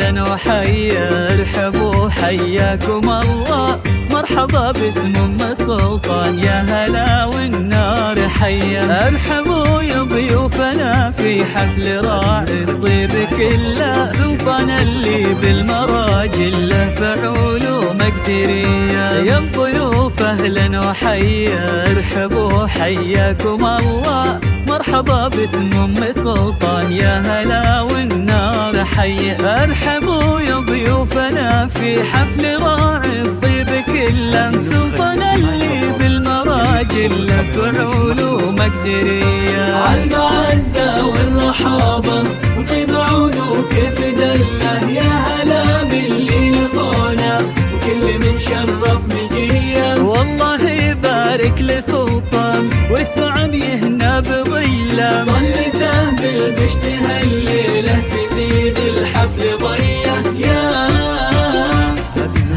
أهلا وحيا، ارحبوا حياكم الله، مرحبا باسم أم سلطان، يا هلا والنار حيا. ارحبوا يا ضيوفنا في حفل راعي الطيب كله، سلطان اللي بالمراجل له فعول ومقدرية. يا الضيوف أهلا وحيا، ارحبوا حياكم الله، مرحبا باسم أم سلطان، يا هلا والنار حيا. ارحبوا يا ضيوفنا في حفل راعي الطيب كله، سلطان اللي بالمراجل له فعول ومقدرية. عالمعزة والرحابة وطيب عود وكيف دله، يا هلا باللي لفونا وكل من شرف مجيه. والله يبارك لسلطان والسعد يهنى بظله، طلته بالبشت هالليلة تزيد الحفل ضيه. يا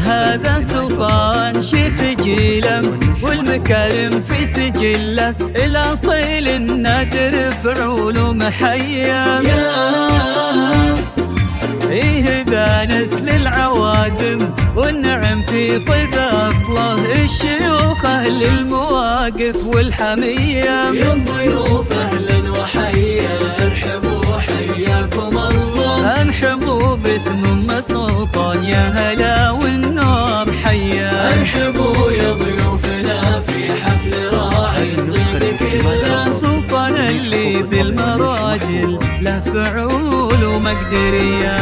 هذا سلطان شيخ جيله والمكارم في سجله، الأصيل النادر فعول محيا. إيه ذا نسل العوازم والنعم في طيب أصله، الشيوخ أهل المواقف والحمية. يا الضيوف أهلا وحيا، ارحبوا حياكم الله، ارحبوا باسم أم سلطان، يا هلا والنار حيا. ارحبوا يا ضيوفنا في حفل راعي الطيب كله، سلطان اللي بالمراجل له فعول ومقدرية.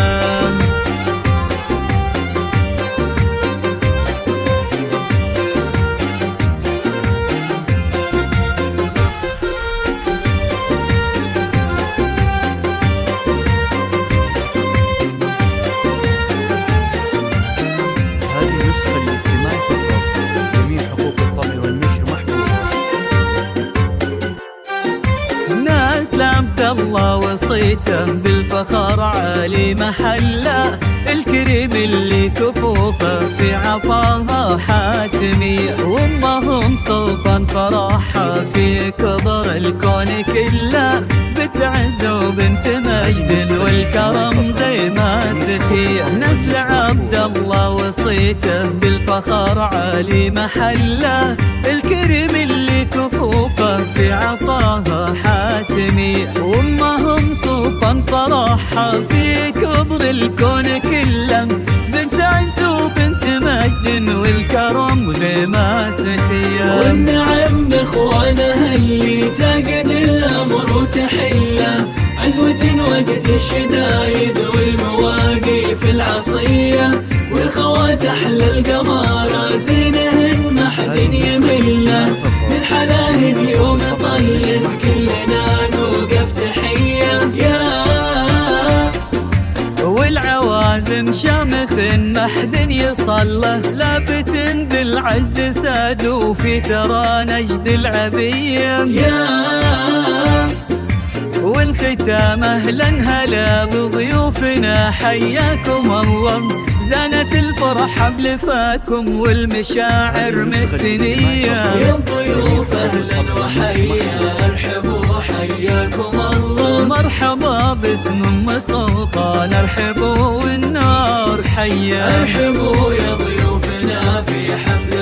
عبد الله وصيته بالفخر عالي محله، الكريم اللي كفوفه في عطاها حاتمية، وامهم سلطان فرحها في كبر الكون كله، بنت عزة وبنت مجد والكرم ديما سخية. نسل عبد الله وصيته بالفخر عالي محله، الكريم اللي كفوفه في عطاها حاتمية، وامهم سلطان فرحها في كبر الكون كله، بنت عز وبنت مجد والكرم ديما سخية. والنعم باخوانها اللي تعقد الامر وتحله، عزوة وقت الشدايد والمواقف العصية، والخوات احلى القمارة زينهن ما حد يمله، من حلاهن يوم طل كلنا نوقف تحية. والعوازم شامخ ما حد يصله، لابت بالعز ساد وفي ثرى نجد العبية. والختام اهلا هلا بضيوفنا حياكم الله، زانت الفرح بلفاكم والمشاعر متنية. يا الضيوف اهلا وحيا، ارحبوا حياكم الله، مرحبا باسم أم سلطان، ارحبوا والنار حيا. ارحبوا يا ضيوفنا في حفل